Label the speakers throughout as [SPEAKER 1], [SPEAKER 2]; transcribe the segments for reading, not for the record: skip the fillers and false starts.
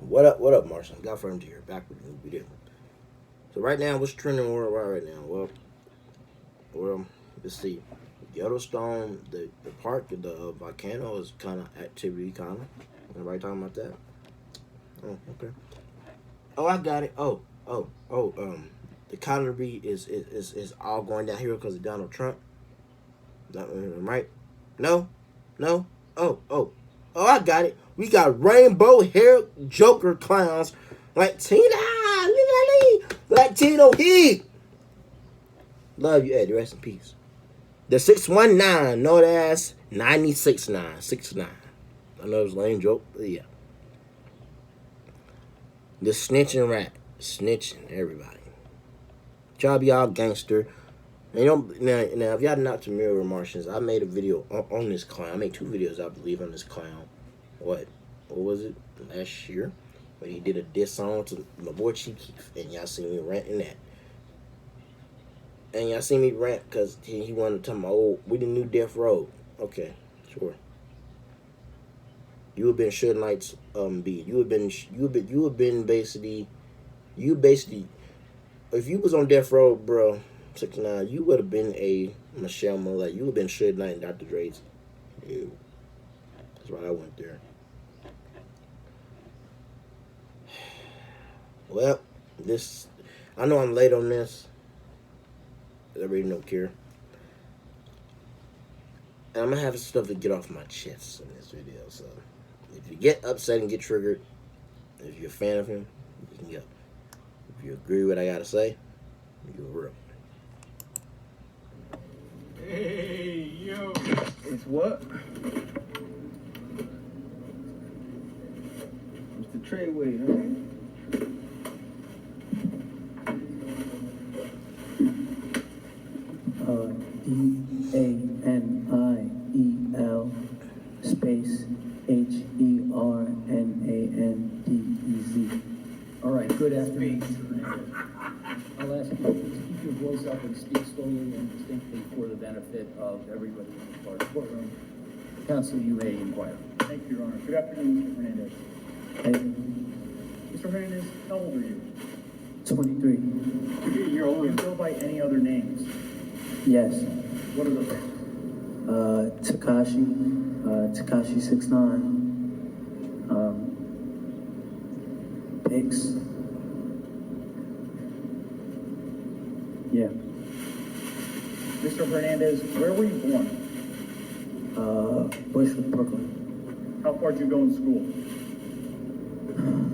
[SPEAKER 1] What up, Martian? Got from here. Back with the new video. So right now, what's trending worldwide right now? Well, let's see. Yellowstone, the park, the volcano is kind of activity, kind of. Everybody talking about that? Oh, okay. Oh, I got it. The economy is all going down here because of Donald Trump. That right? No, no. I got it. We got rainbow hair Joker clowns like Latino Heat. Love you, Eddie. Rest in peace. The 619, known as 969, 69. I know it's a lame joke, but yeah. The snitching rat, snitching everybody. Y'all be all gangster. And you know, now if y'all not familiar with Martians, I made a video on this clown. I made 2 videos, I believe, on this clown. What was it? Last year, but he did a diss song to my boy Chief Keef, and y'all see me ranting that. And y'all see me rant because he wanted to tell me, oh, we the new Death Row. Okay, sure. You have been Suge Knight's beat. You have been basically, if you was on Death Row, bro, 6ix9ine, you would have been a Michelle Millette. You would have been Suge Knight and Dr. Dre's. That's why I went there. Well, I know I'm late on this. I really don't care. And I'm going to have stuff to get off my chest in this video. So, if you get upset and get triggered, if you're a fan of him, you can go. If you agree with what I got to say, you're real.
[SPEAKER 2] Hey, yo. It's what? It's the Treyway, huh?
[SPEAKER 3] DANIEL space HERNANDEZ. All right, good afternoon. I'll ask you to keep your voice up and speak slowly and distinctly for the benefit of everybody in the courtroom. Counsel, you may inquire.
[SPEAKER 4] Thank you, Your Honor. Good afternoon, Mr. Hernandez.
[SPEAKER 3] Hey,
[SPEAKER 4] Mr. Hernandez, how old are you?
[SPEAKER 3] 23.
[SPEAKER 4] You're older. Do you go by any other names?
[SPEAKER 3] Yes.
[SPEAKER 4] What are those?
[SPEAKER 3] Tekashi, Tekashi 6ix9ine, Pix. Yeah.
[SPEAKER 4] Mr. Hernandez, where were you born?
[SPEAKER 3] Bushwick, Brooklyn.
[SPEAKER 4] How far did you go in school?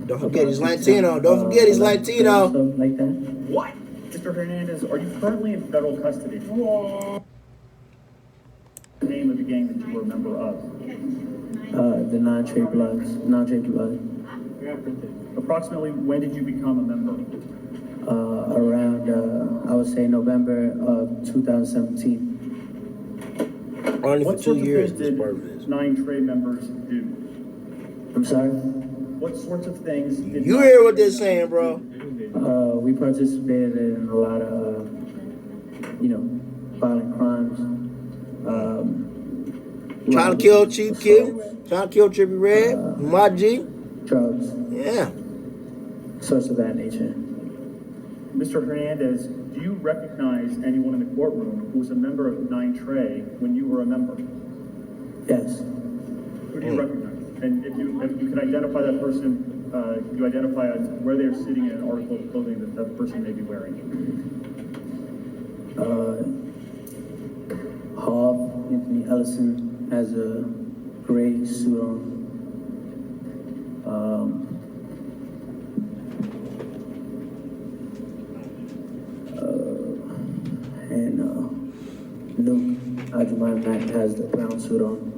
[SPEAKER 1] Don't forget he's Latino. Don't forget he's Latino.
[SPEAKER 3] Something like that.
[SPEAKER 4] What? Mr. Hernandez, are you currently in federal custody? Whoa. The name of the gang that you were a member of?
[SPEAKER 3] The non-Trey Bloods. Non-Trey Blood.
[SPEAKER 4] Approximately when did you become a member?
[SPEAKER 3] Around, I would say November of 2017.
[SPEAKER 1] Only for
[SPEAKER 4] What
[SPEAKER 1] 2
[SPEAKER 4] sorts of
[SPEAKER 1] years
[SPEAKER 4] things
[SPEAKER 1] this
[SPEAKER 4] did
[SPEAKER 1] part of this.
[SPEAKER 4] 9 Trey members do?
[SPEAKER 3] I'm sorry?
[SPEAKER 4] What sorts of things did
[SPEAKER 1] You hear what they're saying, bro?
[SPEAKER 3] We participated in a lot of, violent crimes.
[SPEAKER 1] Trying to kill Chief Keef. Trying to kill Trippie Redd. My G.
[SPEAKER 3] Drugs.
[SPEAKER 1] Yeah.
[SPEAKER 3] Sorts of that nature.
[SPEAKER 4] Mr. Hernandez, do you recognize anyone in the courtroom who was a member of 9 Trey when you were a member?
[SPEAKER 3] Yes.
[SPEAKER 4] Who do you recognize? And if you can identify that person, can you identify where they're sitting in an article of clothing that that person may be wearing?
[SPEAKER 3] Anthony Ellison has a gray suit on. Luke Mack has the brown suit on.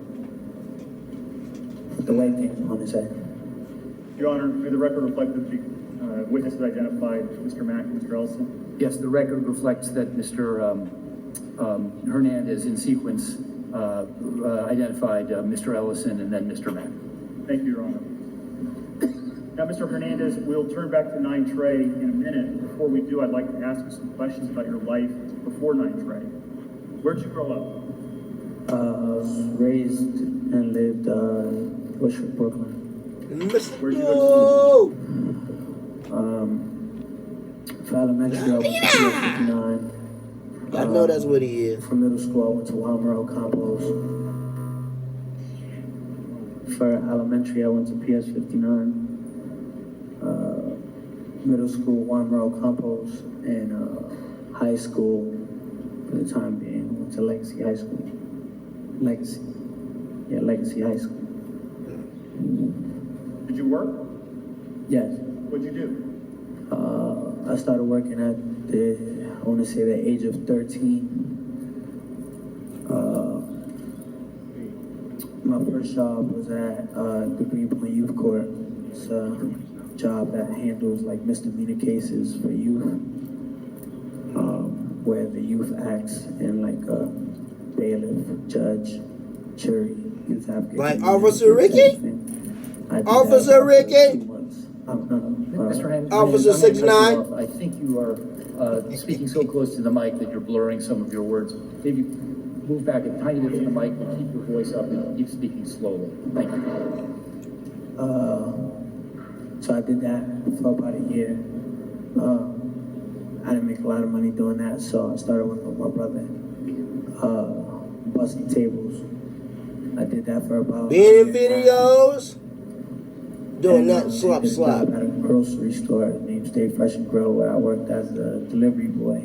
[SPEAKER 3] The white thing on his head.
[SPEAKER 4] Your Honor, may the record reflect that the witnesses identified Mr. Mack and Mr. Ellison?
[SPEAKER 5] Yes, the record reflects that Mr. Hernandez in sequence identified Mr. Ellison and then Mr. Mack.
[SPEAKER 4] Thank you, Your Honor. Now, Mr. Hernandez, we'll turn back to 9 Trey in a minute. Before we do, I'd like to ask you some questions about your life before 9 Trey. Where'd you grow up?
[SPEAKER 3] I was raised and lived Bushwick, Brooklyn.
[SPEAKER 1] Mr.
[SPEAKER 4] Where'd you go
[SPEAKER 3] For elementary, I went to PS59.
[SPEAKER 1] I know that's what he is.
[SPEAKER 3] For middle school, I went to Walmart Campos. For elementary, I went to PS59. Middle school, Walmart Campos, and high school, for the time being, went to Legacy High School. Legacy High School.
[SPEAKER 4] Did you work?
[SPEAKER 3] Yes.
[SPEAKER 4] What'd you do?
[SPEAKER 3] I started working at I want to say the age of 13. My first job was at the Greenpoint Youth Court. It's a job that handles like misdemeanor cases for youth, where the youth acts in like a bailiff, judge, jury, youth advocate.
[SPEAKER 1] Like Officer Ricky? Officer Ricky?
[SPEAKER 5] Mr. Hernandez,
[SPEAKER 1] Officer
[SPEAKER 5] I'm gonna cut you
[SPEAKER 1] 6ix9ine?
[SPEAKER 5] off. I think you are speaking so close to the mic that you're blurring some of your words. Maybe move back a tiny bit from the mic and keep your voice up and keep speaking slowly. Thank you.
[SPEAKER 3] So I did that for about a year. I didn't make a lot of money doing that, so I started working with my brother, busting tables. I did that for about
[SPEAKER 1] Being in videos? Doing that
[SPEAKER 3] I
[SPEAKER 1] slap
[SPEAKER 3] did a
[SPEAKER 1] slap.
[SPEAKER 3] job at a grocery store named Stay Fresh and Grow, where I worked as a delivery boy.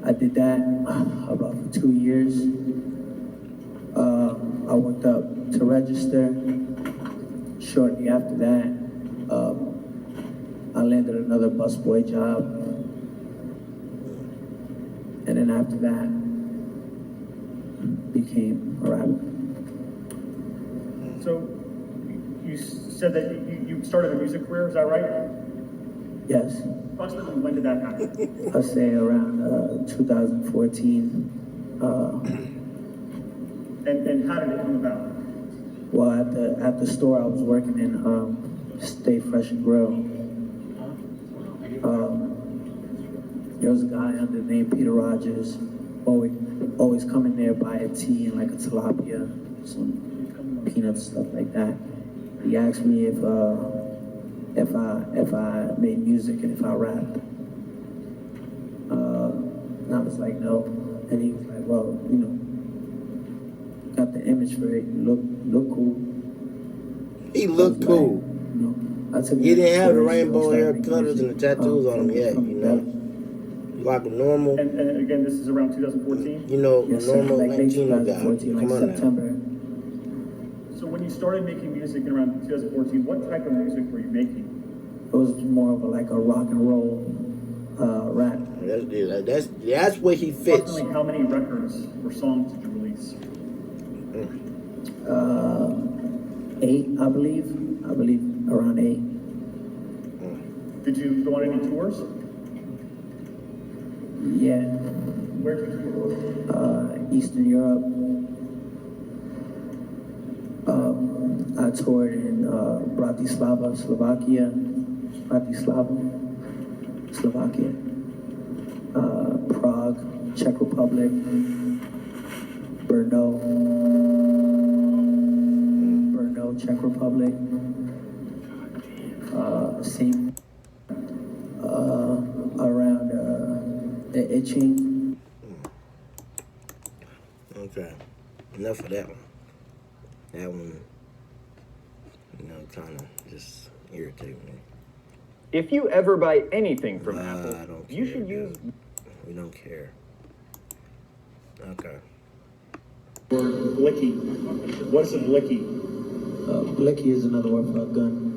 [SPEAKER 3] I did that about for 2 years. I worked up to register. Shortly after that, I landed another busboy job. And then after that, became a rapper.
[SPEAKER 4] So you said that you started a music career, is that right?
[SPEAKER 3] Yes,
[SPEAKER 4] Approximately when did that happen?
[SPEAKER 3] I'll say around 2014.
[SPEAKER 4] And how did it come about?
[SPEAKER 3] Well, at the store I was working in, Stay Fresh and Grow. There was a guy under the name Peter Rogers, always coming there, buy a tea and like a tilapia, some peanuts, stuff like that. He asked me if I made music and if I rapped. And I was like, no. And he was like, well, you know, got the image for it. You look cool.
[SPEAKER 1] He looked cool.
[SPEAKER 3] You know, I took
[SPEAKER 1] He
[SPEAKER 3] it
[SPEAKER 1] didn't have the
[SPEAKER 3] seriously,
[SPEAKER 1] rainbow
[SPEAKER 3] started
[SPEAKER 1] hair
[SPEAKER 3] making
[SPEAKER 1] cutters and
[SPEAKER 3] music,
[SPEAKER 1] the tattoos on him yet,
[SPEAKER 3] from
[SPEAKER 1] you know. Like a normal,
[SPEAKER 4] And again, this is around 2014?
[SPEAKER 1] you know,
[SPEAKER 3] Yes,
[SPEAKER 1] normal
[SPEAKER 3] like late
[SPEAKER 1] Latino guy.
[SPEAKER 3] 2014, like
[SPEAKER 1] Come on now.
[SPEAKER 3] September.
[SPEAKER 4] So when you started making music in around 2014, what type of music were you making?
[SPEAKER 3] It was more of like a rock and roll rap.
[SPEAKER 1] That's where he fits.
[SPEAKER 4] Approximately how many records or songs did you release?
[SPEAKER 3] 8, I believe. Around 8.
[SPEAKER 4] Did you go on any tours?
[SPEAKER 3] Yeah.
[SPEAKER 4] Where did you tour?
[SPEAKER 3] Eastern Europe. I toured in Bratislava, Slovakia. Prague, Czech Republic. Brno, Czech Republic. Same around Itching.
[SPEAKER 1] Okay. Enough of that one. That one, you know, kind of just irritated me.
[SPEAKER 6] If you ever buy anything from
[SPEAKER 1] I
[SPEAKER 6] Apple,
[SPEAKER 1] don't
[SPEAKER 6] you
[SPEAKER 1] care,
[SPEAKER 6] should use.
[SPEAKER 1] dude. We don't care. Okay.
[SPEAKER 4] Or blicky. What is a blicky?
[SPEAKER 3] Blicky is another word for a gun.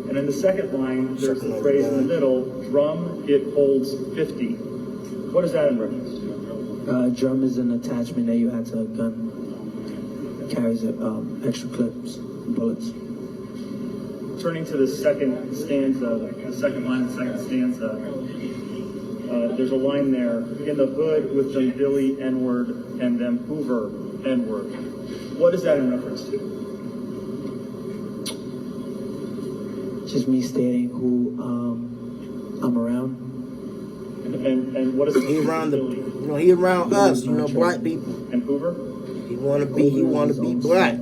[SPEAKER 4] And in the second line, there's
[SPEAKER 1] Something
[SPEAKER 4] the
[SPEAKER 1] like
[SPEAKER 4] phrase in the
[SPEAKER 1] that.
[SPEAKER 4] middle, drum, it holds 50. What is that in reference to?
[SPEAKER 3] Drum is an attachment that you add to a gun. Carries extra clips, bullets.
[SPEAKER 4] Turning to the second stanza, the second line of the second stanza, there's a line there, in the hood with them Billy N-word and them Hoover N-word. What is that in reference to?
[SPEAKER 3] Just me stating who I'm around.
[SPEAKER 4] And what is
[SPEAKER 1] He around he around us, you know, black people.
[SPEAKER 4] and Hoover?
[SPEAKER 1] He wanna be black.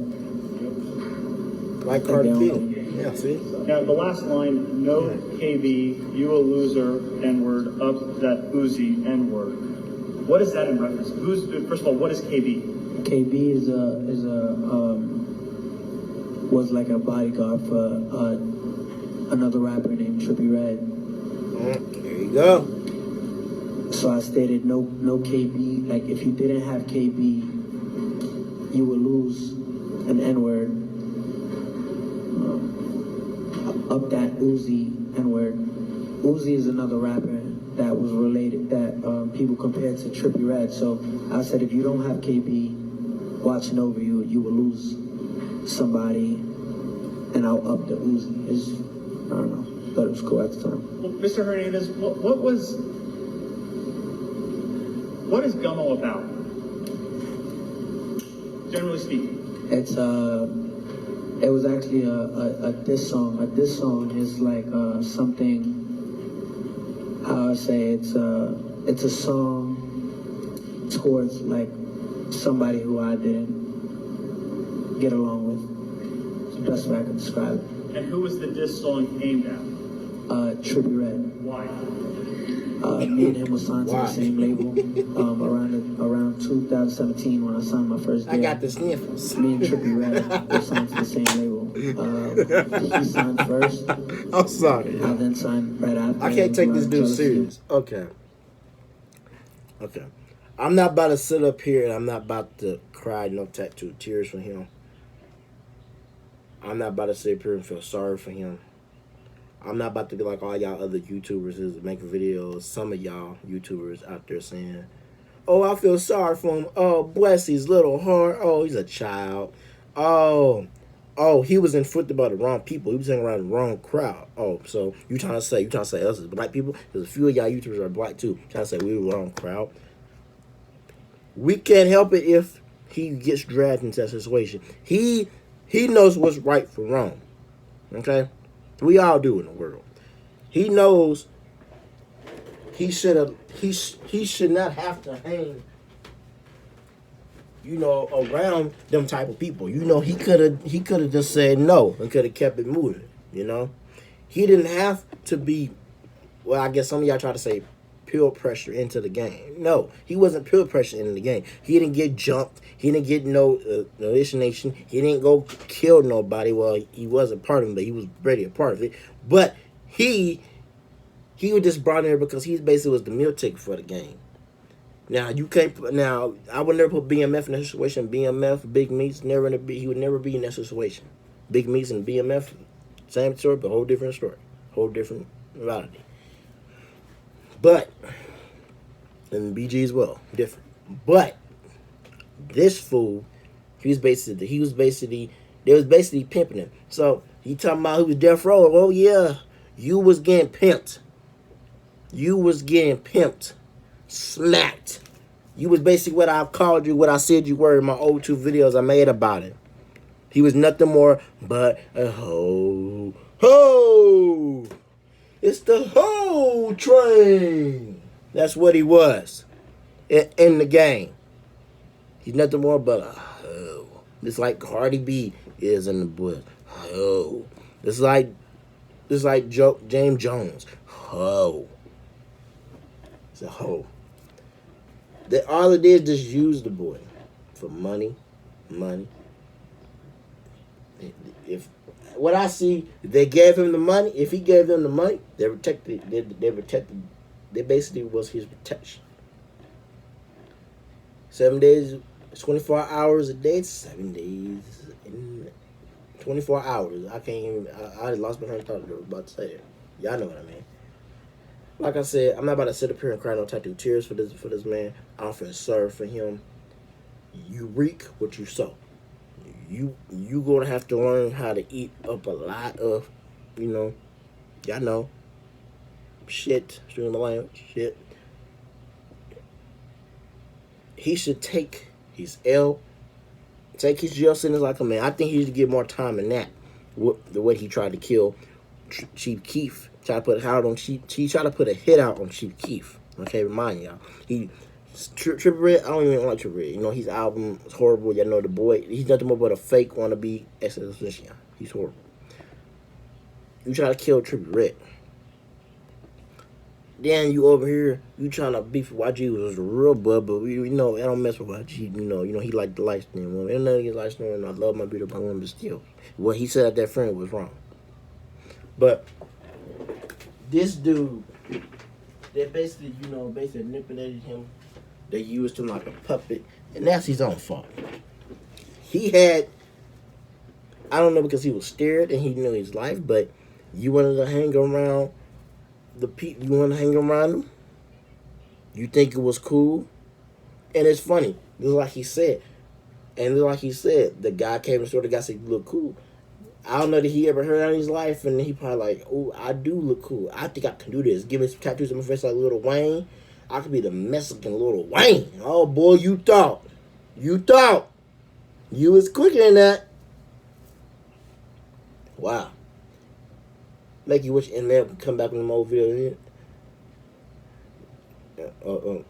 [SPEAKER 1] Like Cardi B. Yeah, see?
[SPEAKER 4] Now, the last line, no KB, you a loser, N-word, up that Uzi, N-word. What is that in reference? First of all, what is KB?
[SPEAKER 2] KB was like a bodyguard for another rapper named Trippie Redd.
[SPEAKER 1] There you go.
[SPEAKER 2] So I stated no KB. Like if you didn't have KB, you would lose an N-word. Up that Uzi N-word. Uzi is another rapper that was related, that people compared to Trippie Redd. So I said if you don't have KB watching over you, you will lose somebody, and I'll up the Uzi. I don't know, thought it was cool at the time.
[SPEAKER 4] Well, Mr. Hernandez, what is Gummo about? Generally speaking.
[SPEAKER 2] It was actually a diss song. A diss song is like something, how I say, it's a song towards like somebody who I didn't get along with. It's the best way I can describe it.
[SPEAKER 4] And who was the diss song aimed at?
[SPEAKER 2] Trippie Redd.
[SPEAKER 4] Why?
[SPEAKER 2] Me and him was signed to the same label around 2017 when I signed my first deal.
[SPEAKER 1] I got the sniffles.
[SPEAKER 2] Me and Trippie Redd were signed to the same label. He signed first.
[SPEAKER 1] I'm sorry.
[SPEAKER 2] I then signed right after.
[SPEAKER 1] I can't take this dude
[SPEAKER 2] Jealousy.
[SPEAKER 1] serious. Okay. I'm not about to sit up here and I'm not about to cry no tattoo tears for him. I'm not about to sit up here and feel sorry for him. I'm not about to be like all y'all other YouTubers is making videos. Some of y'all YouTubers out there saying, oh, I feel sorry for him. Oh, bless his little heart. Oh, he's a child. Oh, he was inflicted by the wrong people. He was hanging around the wrong crowd. Oh, so you trying to say us as black people? Because a few of y'all YouTubers are black too. Trying to say we were the wrong crowd. We can't help it if he gets dragged into that situation. He knows what's right from wrong. Okay? We all do in the world. He knows he should not have to hang, around them type of people. He could have just said no and could have kept it moving, He didn't have to be, well, I guess some of y'all try to say peer pressure into the game. No, he wasn't peer pressure into the game. He didn't get jumped. He didn't get no initiation. He didn't go kill nobody. Well, he wasn't part of it, but he was already a part of it. But he was just brought in there because he basically was the meal ticket for the game. Now you can't. Now I would never put BMF in that situation. BMF, Big Meats, he would never be in that situation. Big Meats and BMF, same story, but whole different story, whole different reality. But, and BG as well, different. But this fool, they was basically pimping him. So he talking about who was death row. Oh yeah, you was getting pimped. You was getting pimped, smacked. You was basically what I called you, what I said you were in my old 2 videos I made about it. He was nothing more but a hoe. Ho! It's the whole train. That's what he was in the game. He's nothing more but a hoe. It's like Cardi B is in the bush. Hoe. It's like James Jones. Hoe. It's a hoe. All it did is just use the boy for money. If what I see, they gave him the money. If he gave them the money, they protected. They protected. They basically was his protection. 7 days, 24 hours a day. 7 days in 24 hours. I can't even. I lost my train of thought. I was about to say it. Y'all know what I mean. Like I said, I'm not about to sit up here and cry no tattoo tears for this man. I don't feel sorry for him. You reap what you sow. You gonna have to learn how to eat up a lot of, y'all know, shit, excuse my language, shit. He should take his L, take his jail sentence like a man. I think he should get more time than that. The way he tried to kill Chief Keef, tried to put a hit out on Chief Keef. Okay, remind y'all. Trippie Redd, I don't even like Trippie Redd. His album is horrible. Y'all know the boy. He's nothing more but a fake wannabe ex-musician. He's horrible. You try to kill Trippie Redd. Then you over here, you trying to beef with YG, was a real bud, but I don't mess with YG. He like the light skinned woman. And nothing against light skinned women. I love my beautiful woman, but still, what he said at that friend was wrong. But this dude, they basically manipulated him. They used him like a puppet, and that's his own fault. He had, I don't know, because he was scared and he knew his life, but you wanted to hang around the people, you want to hang around them, you think it was cool, and it's funny. Just like he said, the guy came and saw the guy said, "You look cool." I don't know that he ever heard that in his life, and he probably like, "Oh, I do look cool. I think I can do this. Give me some tattoos on my face like Lil Wayne. I could be the Mexican Lil Wayne." Oh boy, you thought you was quicker than that. Wow. Make you wish Eminem could come back with them old videos. Y'all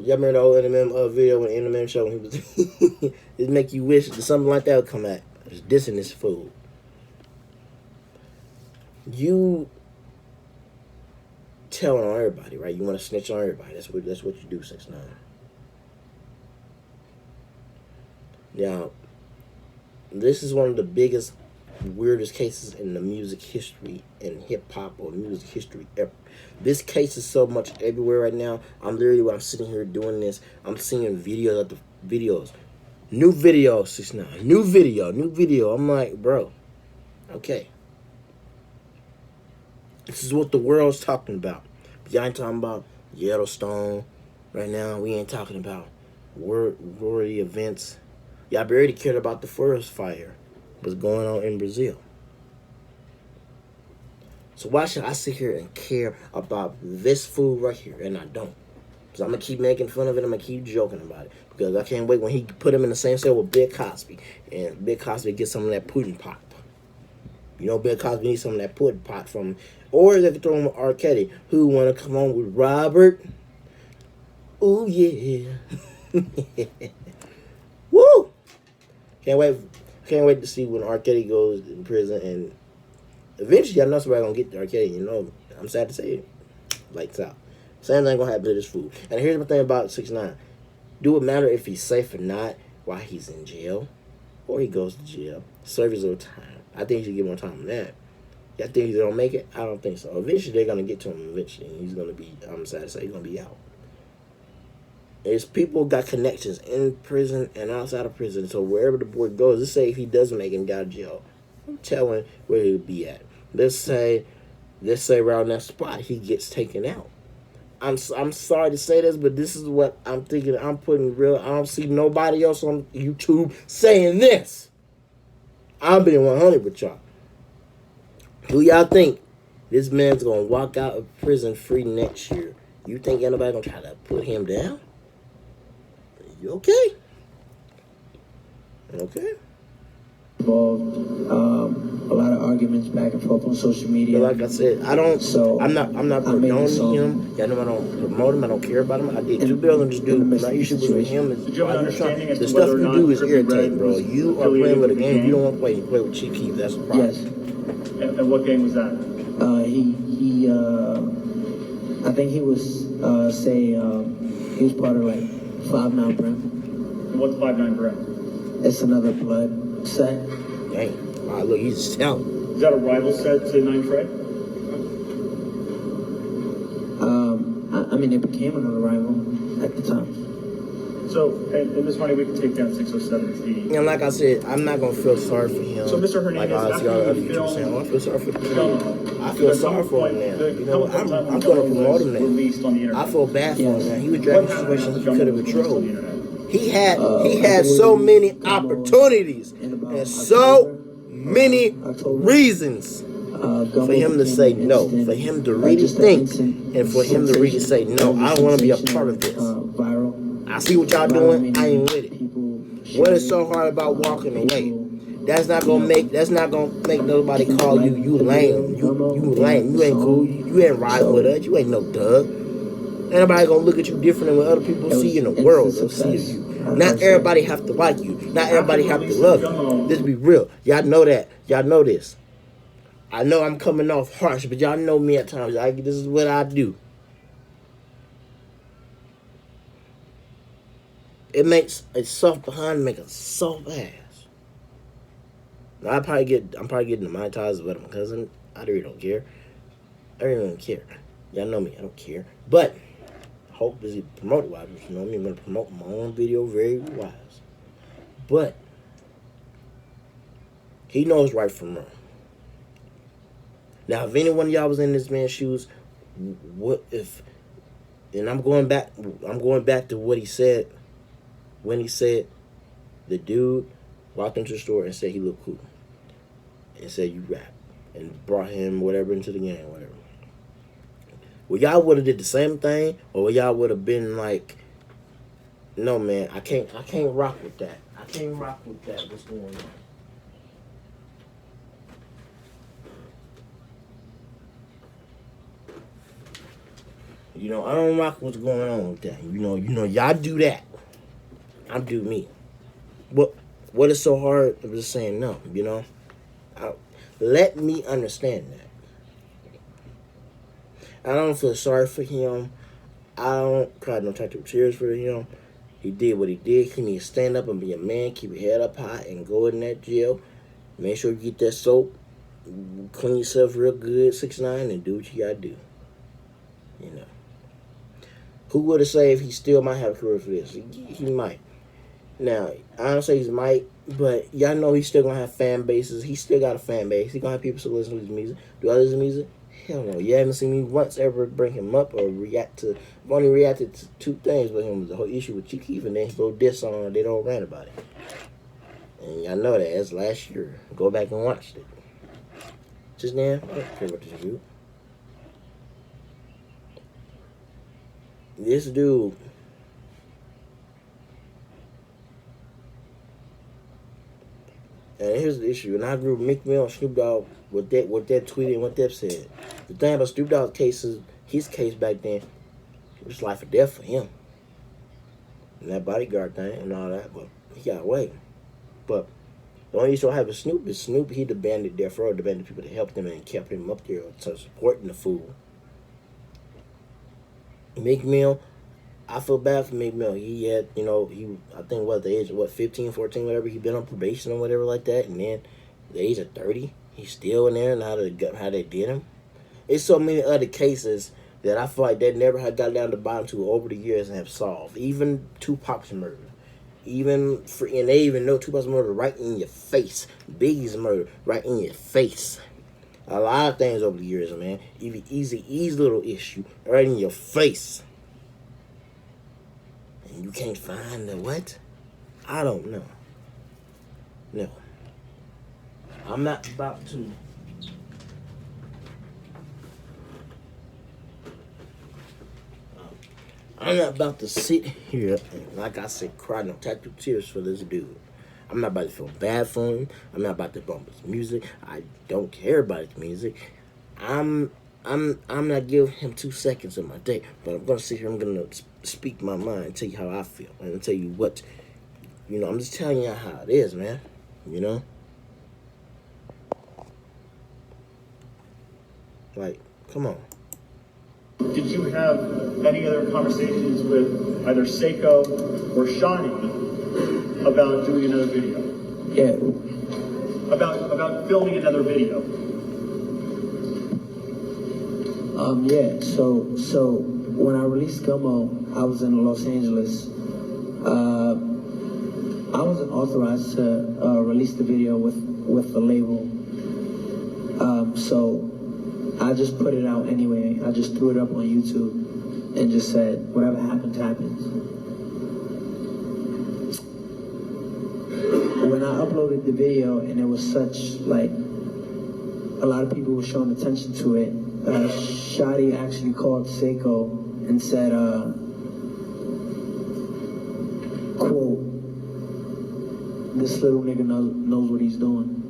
[SPEAKER 1] remember the old Eminem video when Eminem showed him he was it make you wish that something like that would come out. Just dissing this fool. You telling on everybody, right? You want to snitch on everybody. That's what you do, 6ix9ine. Now, this is one of the biggest, weirdest cases in the music history, in hip-hop or music history ever. This case is so much everywhere right now. I'm sitting here doing this, I'm seeing videos of the videos. New video, 6ix9ine. New video. I'm like, bro, okay. This is what the world's talking about. Y'all ain't talking about Yellowstone right now. We ain't talking about worldly events. Y'all barely cared about the forest fire that's going on in Brazil. So why should I sit here and care about this fool right here? And I don't. Because I'm going to keep making fun of it. I'm going to keep joking about it. Because I can't wait when he put him in the same cell with Bill Cosby. And Bill Cosby gets some of that pudding pop. Bill Cosby needs some of that pudding pot from him. Or they could throw him with R. Kelly, who want to come on with Robert. Ooh, yeah. Woo! Can't wait to see when R. Kelly goes in prison. And eventually, I know somebody going to get to R. Kelly. I'm sad to say it. Lights out. Same thing going to happen to this fool. And here's the thing about 6ix9ine. Do it matter if he's safe or not while he's in jail? Or he goes to jail. Serve his own time. I think he should get more time than that. Y'all think he's going to make it? I don't think so. Eventually, they're going to get to him eventually. And he's going to be, I'm sad to say, he's going to be out. There's people got connections in prison and outside of prison. So wherever the boy goes, let's say if he doesn't make it and got to jail, I'm telling where he'll be at. Let's say around that spot, he gets taken out. I'm sorry to say this, but this is what I'm thinking. I'm putting real. I don't see nobody else on YouTube saying this. I'm being 100 with y'all. Who y'all think this man's gonna walk out of prison free next year? You think anybody gonna try to put him down? You okay? Okay.
[SPEAKER 2] Involved a lot of arguments back and forth on social media.
[SPEAKER 1] But like I said, I'm not promoting him. Y'all know I don't promote him. I don't care about him. I did 2 bills on this dude. My issue with him is
[SPEAKER 4] Did you have an understanding as
[SPEAKER 1] the
[SPEAKER 4] to
[SPEAKER 1] stuff
[SPEAKER 4] whether or
[SPEAKER 1] you
[SPEAKER 4] not
[SPEAKER 1] do is
[SPEAKER 4] Trippie
[SPEAKER 1] irritating,
[SPEAKER 4] Redd
[SPEAKER 1] bro.
[SPEAKER 4] was
[SPEAKER 1] You are playing with a
[SPEAKER 4] affiliated
[SPEAKER 1] game
[SPEAKER 4] with
[SPEAKER 1] you don't want to play. You play with cheap keys. That's the problem.
[SPEAKER 2] Yes.
[SPEAKER 4] And what game was that?
[SPEAKER 2] I think he was he was part of like 6ix9ine Brim.
[SPEAKER 4] And what's 6ix9ine Brim?
[SPEAKER 2] It's another blood set.
[SPEAKER 1] Dang. Wow, look, he's just telling.
[SPEAKER 4] Is that a rival set to 9 Fred?
[SPEAKER 2] I mean, it became another rival at the time.
[SPEAKER 4] So, and this money we can take down 607T.
[SPEAKER 1] And like I said, I'm not gonna feel sorry for him.
[SPEAKER 4] So, Mr. Hernandez,
[SPEAKER 1] like I see all the other YouTubers saying, "Oh, I feel sorry for the kid." I feel sorry for him now. I'm gonna promote him now. I feel bad for him now. He was dragged in a situation he could have controlled. He had so many opportunities and so many reasons for him to say no, for him to really think, and for him to really say no. I don't want to be a part of this. I see what y'all doing. I ain't with it. What is so hard about walking away? That's not gonna make nobody call you lame. You lame. You ain't cool. You ain't riding with us. You ain't no Doug. Ain't nobody gonna look at you different than what other people see in the world. They'll see you. Not everybody have to like you. Not everybody have to love you. Let's be real. Y'all know that. Y'all know this. I know I'm coming off harsh, but y'all know me at times. This is what I do. It makes a soft behind make a soft ass. Now, I'm probably getting demonetized with my cousin. I really don't care. I really don't care. Y'all know me. I don't care. But hope is promoted wise. You know me. I'm gonna promote my own video very wise. But he knows right from wrong. Now, if any one of y'all was in this man's shoes, what if? And I'm going back to what he said when he said the dude walked into the store and said he looked cool and said you rap and brought him whatever into the game, whatever. Well, y'all would have did the same thing, or y'all would have been like, no man, I can't rock with that. I can't rock with that. What's going on? You know, I don't rock what's going on with that. You know, y'all do that. I do me. What is so hard of just saying no, you know? Let me understand that. I don't feel sorry for him. I don't cry no type of tears for him. He did what he did. He needs to stand up and be a man, keep your head up high, and go in that jail. Make sure you get that soap, clean yourself real good, 6ix9ine, and do what you gotta do. You know. Who would have said if he still might have a career for this? He might. Now, I don't say he might, but y'all know he's still gonna have fan bases. He still got a fan base. He gonna have people still listen to his music. Do I listen to music? Hell no. You haven't seen me once ever bring him up or react to. I've only reacted to two things with him: the whole issue with Chief Keef, and then he wrote this song. They don't rant about it. And y'all know that. That's last year. Go back and watch it. Just now, I don't care about this dude. This dude. And here's the issue. And I agree with Meek Mill and Snoop Dogg with that tweet and what that said. The thing about Snoop Dogg's case, his case back then, it was life or death for him. And that bodyguard thing and all that, but he got away. But the only issue I have with Snoop is Snoop, he demanded Death Row, demanded people to help him and kept him up there to supporting the fool. Meek Mill, I feel bad for Meek Mill. He had, I think what, the age of 15, 14, whatever, he been on probation or whatever like that, and then the age of 30, he's still in there and how they did him. It's so many other cases that I feel like they never had got down to the bottom to over the years and have solved. Even Tupac's murder. And they even know Tupac's murder right in your face. Biggie's murder right in your face. A lot of things over the years, man. Even Eazy-E's little issue right in your face. And you can't find the what? I don't know. No. I'm not about to. I'm not about to sit here and, like I said, cry no tactical tears for this dude. I'm not about to feel bad for him. I'm not about to bump his music. I don't care about his music. I'm not giving him 2 seconds of my day, but I'm gonna sit here. I'm gonna speak my mind and tell you how I feel and tell you what. I'm just telling you how it is, man. Like, come on.
[SPEAKER 4] Did you have any other conversations with either Seiko or Shawnee about doing another video?
[SPEAKER 2] Yeah.
[SPEAKER 4] About filming another video?
[SPEAKER 2] Yeah. So when I released Gummo, I was in Los Angeles. I wasn't authorized to release the video with the label. So I just put it out anyway. I just threw it up on YouTube and just said, whatever happens, happens. When I uploaded the video and it was such, a lot of people were showing attention to it, Shadi actually called Seiko and said, quote, this little nigga knows what he's doing.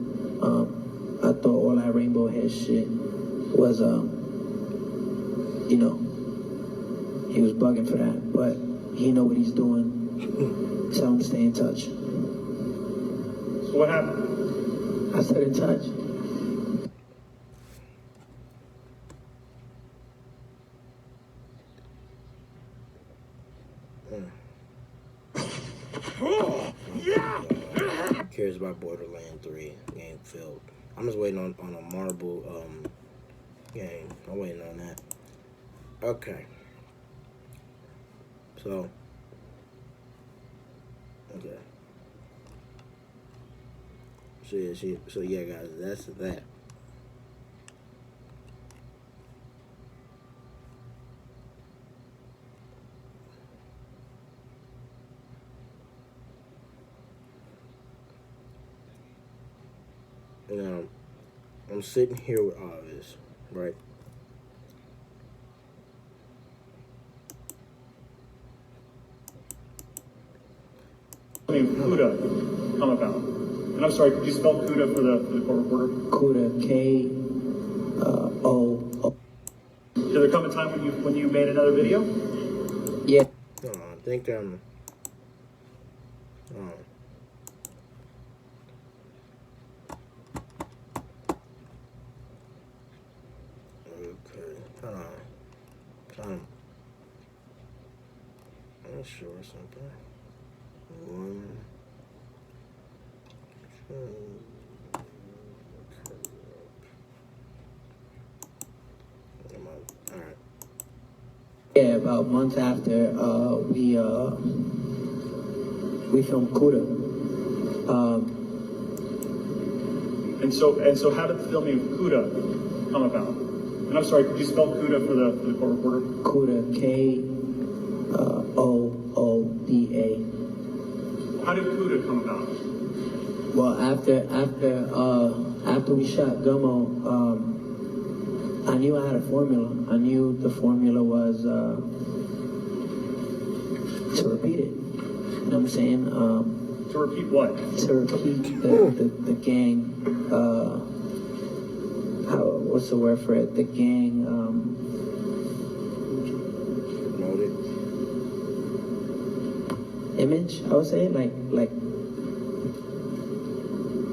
[SPEAKER 2] I thought all that rainbow hair shit was, he was bugging for that, but he know what he's doing. Tell him stay in touch.
[SPEAKER 4] So what happened?
[SPEAKER 2] I said in touch.
[SPEAKER 1] Who cares about Borderland 3 game filled? I'm just waiting on a marble game. I'm waiting on that. Okay. So okay. So yeah, guys, that's that. Now, I'm sitting here with all this, right?
[SPEAKER 4] CUDA come about? And I'm sorry, could you spell CUDA for the court reporter?
[SPEAKER 2] CUDA, K-O-O.
[SPEAKER 4] Did there come a time when you made another video?
[SPEAKER 2] Yeah.
[SPEAKER 1] I think okay. I'm sure something. 1, 2. All right.
[SPEAKER 2] Yeah, about months after we filmed CUDA.
[SPEAKER 4] And so how did the filming of CUDA come about? And I'm sorry, could you spell CUDA for the court reporter?
[SPEAKER 2] CUDA, K-O-O-D-A.
[SPEAKER 4] How did CUDA come about?
[SPEAKER 2] Well, after we shot Gummo, I knew I had a formula. I knew the formula was to repeat it. You know what I'm saying?
[SPEAKER 4] To repeat what?
[SPEAKER 2] To repeat the gang. What's the word for it? The gang.
[SPEAKER 1] Promoted.
[SPEAKER 2] Image. I would say like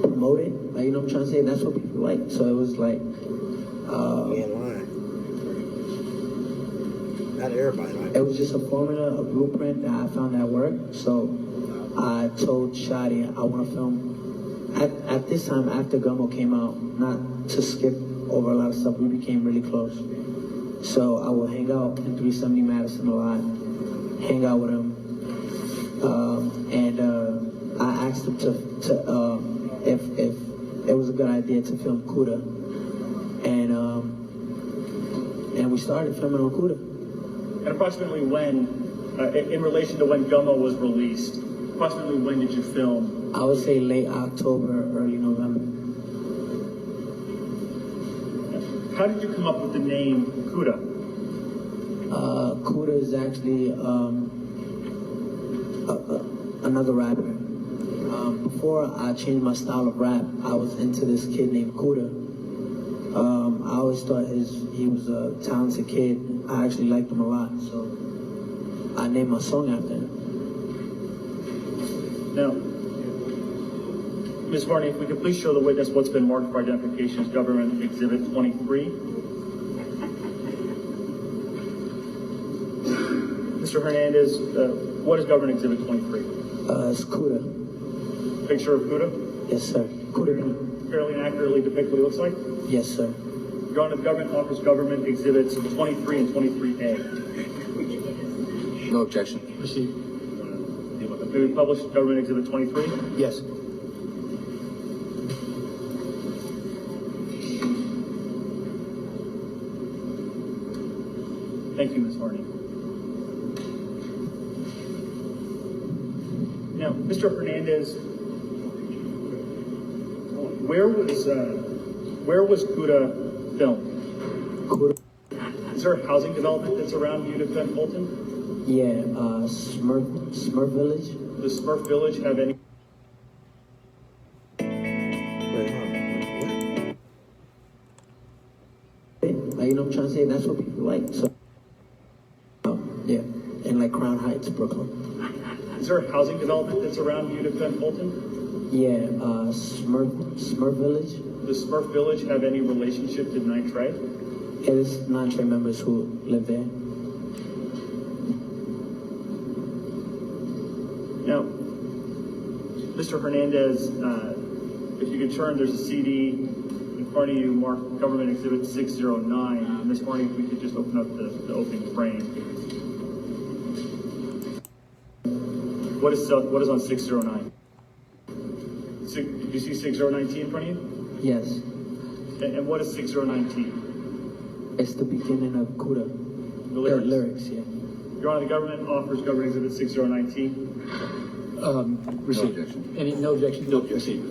[SPEAKER 2] promote it. Like, you know what I'm trying to say? That's what people like. So it was like.
[SPEAKER 1] You ain't lying. Not everybody like
[SPEAKER 2] It was just a formula, a blueprint that I found that worked. So I told Shadi I want to film. At this time, after Gummo came out, not to skip over a lot of stuff, we became really close. So I would hang out in 370 Madison a lot, hang out with him, and I asked him if it was a good idea to film CUDA, and we started filming on CUDA.
[SPEAKER 4] And approximately when, in relation to when Gummo was released, approximately when did you film?
[SPEAKER 2] I would say late October, early November.
[SPEAKER 4] How did you come up with the name CUDA?
[SPEAKER 2] CUDA is actually another rapper. Before I changed my style of rap, I was into this kid named CUDA. I always thought he was a talented kid. I actually liked him a lot, so I named my song after him.
[SPEAKER 4] Now, Ms. Varney, if we could please show the witness what's been marked for identification as Government Exhibit 23. Mr. Hernandez, what is Government Exhibit 23?
[SPEAKER 2] It's CUDA.
[SPEAKER 4] Picture of CUDA?
[SPEAKER 2] Yes, sir. CUDA.
[SPEAKER 4] Fairly and accurately depict what he looks like?
[SPEAKER 2] Yes, sir.
[SPEAKER 4] Your Honor, the government offers Government Exhibits 23 and 23A.
[SPEAKER 7] No objection.
[SPEAKER 2] Proceed.
[SPEAKER 4] May we publish Government Exhibit 23?
[SPEAKER 2] Yes.
[SPEAKER 4] Thank you, Ms. Harney. Now, Mr. Hernandez, where was CUDA filmed?
[SPEAKER 2] CUDA.
[SPEAKER 4] Is there a housing development that's around Utica and Fulton?
[SPEAKER 2] Yeah, Smurf Village.
[SPEAKER 4] Does Smurf Village have any?
[SPEAKER 1] Wait, hold on.
[SPEAKER 2] Like, you know what I'm trying to say? That's what people like. So, yeah, and like Crown Heights, Brooklyn.
[SPEAKER 4] Is there a housing development that's around Utica and Fulton?
[SPEAKER 2] Yeah, Smurf Village.
[SPEAKER 4] Does Smurf Village have any relationship to 9 Trey?
[SPEAKER 2] Yeah, there's non-trade members who live there.
[SPEAKER 4] Now, Mr. Hernandez, if you could turn, there's a CD in front of you marked Government Exhibit 609. And Ms. Marnie, if we could just open up the opening frame. What is on 609? Do you see 609T in front of you?
[SPEAKER 2] Yes,
[SPEAKER 4] And what is 609T?
[SPEAKER 2] it's the beginning of Kuda.
[SPEAKER 4] The lyrics?
[SPEAKER 2] Yeah.
[SPEAKER 4] Your Honor, the government offers Government Exhibit 609T.
[SPEAKER 5] Received. No objection? No, received.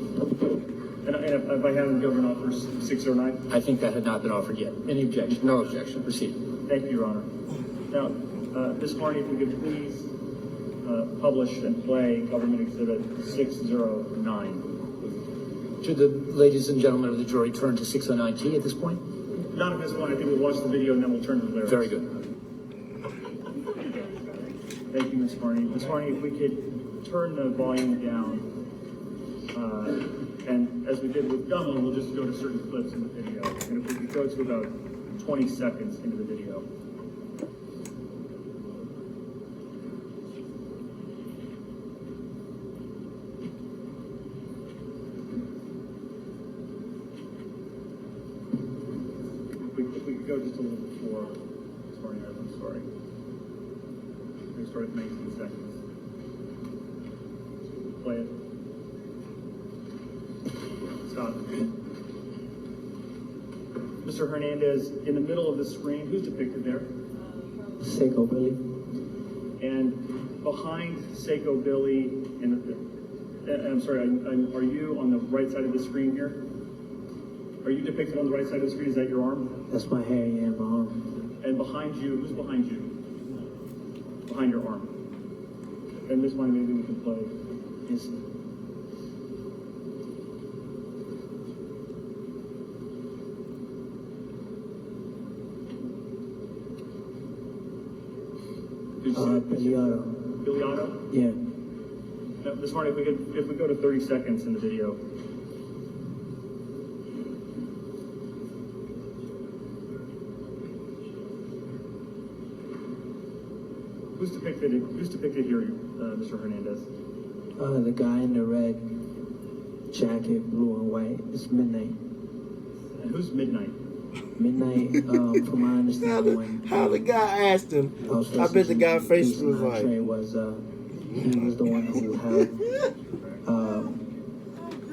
[SPEAKER 4] And if I have the government offers 609?
[SPEAKER 5] I think that had not been offered yet. Any objection? No objection. Proceed.
[SPEAKER 4] Thank you, Your Honor. Now, Ms. Marnie, if we could please publish and play Government Exhibit 609.
[SPEAKER 5] Should the ladies and gentlemen of the jury turn to 609T at this point?
[SPEAKER 4] Not at this point. I think we'll watch the video and then we'll turn to the lyrics.
[SPEAKER 5] Very good.
[SPEAKER 4] Thank you, Ms. Marnie. Ms. Marnie, if we could turn the volume down, and as we did with Gummo, we'll just go to certain clips in the video. And if we could go to about 20 seconds into the video. If we could go just a little before, Ms. Marnie, I'm sorry. We start at 19 seconds. Play it. Stop. Mr. Hernandez, in the middle of the screen, who's depicted there?
[SPEAKER 2] Seiko Billy.
[SPEAKER 4] And behind Seiko Billy, I'm sorry, are you on the right side of the screen here? Are you depicted on the right side of the screen? Is that your arm?
[SPEAKER 2] That's my hair, yeah, my arm.
[SPEAKER 4] And behind you, who's behind you? Behind your arm. And Miss Money, maybe we can play.
[SPEAKER 2] Yes. Billy Otto.
[SPEAKER 4] Billy Otto?
[SPEAKER 2] Yeah.
[SPEAKER 4] Now, Ms. Marnie, if we go to 30 seconds in the video. Who's depicted here, Mr. Hernandez?
[SPEAKER 2] The guy in the red jacket, blue and white. It's Midnight.
[SPEAKER 4] And who's Midnight?
[SPEAKER 2] Midnight, from my understanding, when
[SPEAKER 1] How the guy asked him, I bet the guy face was like,
[SPEAKER 2] he was the one who held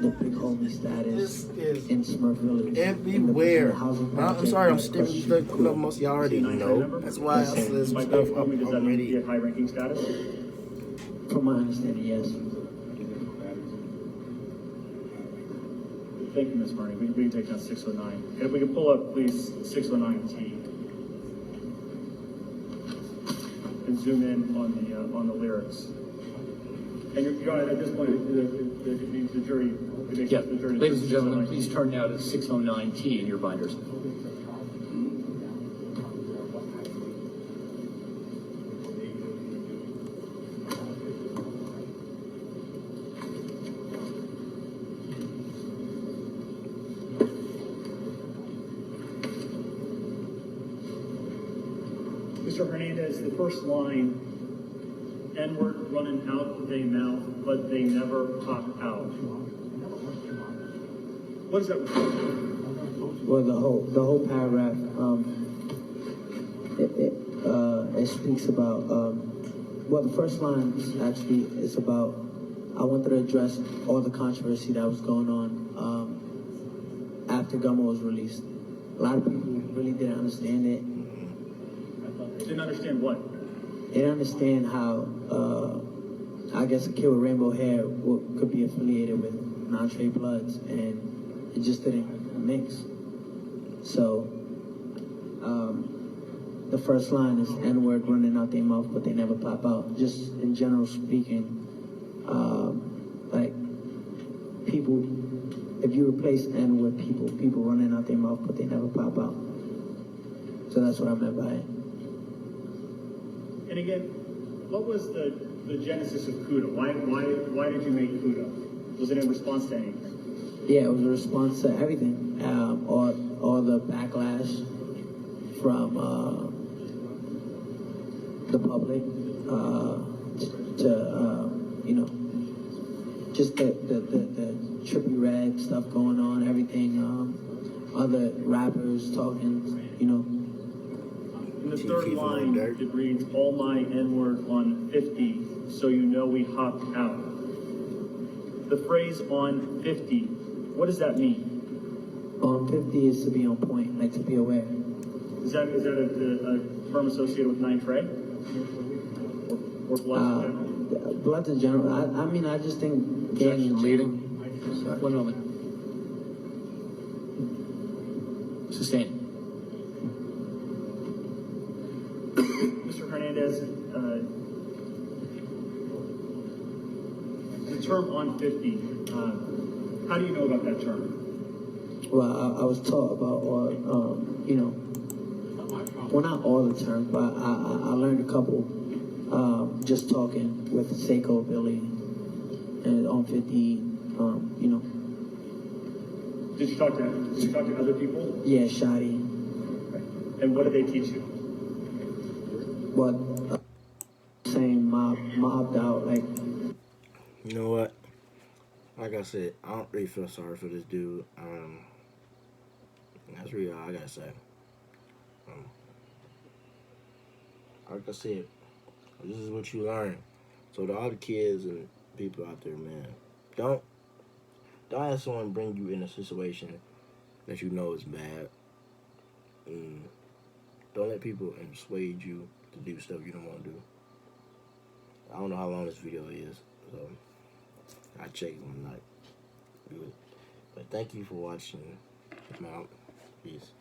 [SPEAKER 2] the big homie status
[SPEAKER 1] This is
[SPEAKER 2] in Smurf Village.
[SPEAKER 1] everywhere.
[SPEAKER 2] housing
[SPEAKER 1] I'm sorry, I'm
[SPEAKER 2] project
[SPEAKER 1] still
[SPEAKER 2] across the
[SPEAKER 1] stuck.
[SPEAKER 2] street.
[SPEAKER 1] Most of y'all already know. That's why I said some
[SPEAKER 4] By
[SPEAKER 1] stuff
[SPEAKER 4] big
[SPEAKER 1] up
[SPEAKER 4] homie, does that mean he
[SPEAKER 1] already.
[SPEAKER 4] had high-ranking status?
[SPEAKER 2] From my understanding, yes.
[SPEAKER 4] Thank you, Ms. Marnie. We can take down 609. And if we can pull up, please, 609T. And zoom in on the lyrics. And you're at this point, the jury.
[SPEAKER 5] Yeah. Ladies and gentlemen, please turn now to 609T in your binders.
[SPEAKER 4] Mr. Hernandez, the first line, N-word running out they mouth, but they never pop out. What does that refer to?
[SPEAKER 2] Well, the whole paragraph, it speaks about, well, the first line actually is about, I wanted to address all the controversy that was going on after Gummo was released. A lot of people really didn't understand it.
[SPEAKER 4] Didn't understand what?
[SPEAKER 2] They didn't understand how, I guess a kid with rainbow hair could be affiliated with non-trade bloods, and it just didn't mix. So, the first line is N-word running out their mouth, but they never pop out. Just in general speaking, like, people, if you replace N with people running out their mouth, but they never pop out. So that's what I meant by it.
[SPEAKER 4] And again, what was the the genesis of Kuda? Why did you make Kuda? Was it in response to anything?
[SPEAKER 2] Yeah, it was a response to everything. All the backlash from the public to you know, just the Trippie Red stuff going on, everything. Other rappers talking, you know.
[SPEAKER 4] In the third line, it reads, all my N-word on 50, so you know we hopped out. The phrase on 50, what does that mean?
[SPEAKER 2] On 50 is to be on point, like to be aware.
[SPEAKER 4] Is that a term associated with 9 Trey? Or Bloods in general?
[SPEAKER 2] Bloods in general. I mean, I just think gang in
[SPEAKER 7] Leading.
[SPEAKER 2] general.
[SPEAKER 7] One moment. Sustain.
[SPEAKER 4] Mr. Hernandez, the term on 50, how do you know about that term?
[SPEAKER 2] Well, I was taught about all, you know, well, not all the terms, but I learned a couple just talking with Seiko, Billy, and on 50, you know.
[SPEAKER 4] Did you talk to other people?
[SPEAKER 2] Yeah, Shotty.
[SPEAKER 4] And what did they teach you?
[SPEAKER 2] What? Saying mobbed out, like.
[SPEAKER 1] You know what? Like I said, I don't really feel sorry for this dude. That's really all I gotta say. Like I said, this is what you learn. So to all the kids and people out there, man, don't have someone bring you in a situation that you know is bad. Don't let people persuade you to do stuff you don't want to do. I don't know how long this video is, so I check it one night. But thank you for watching. I'm out. Peace.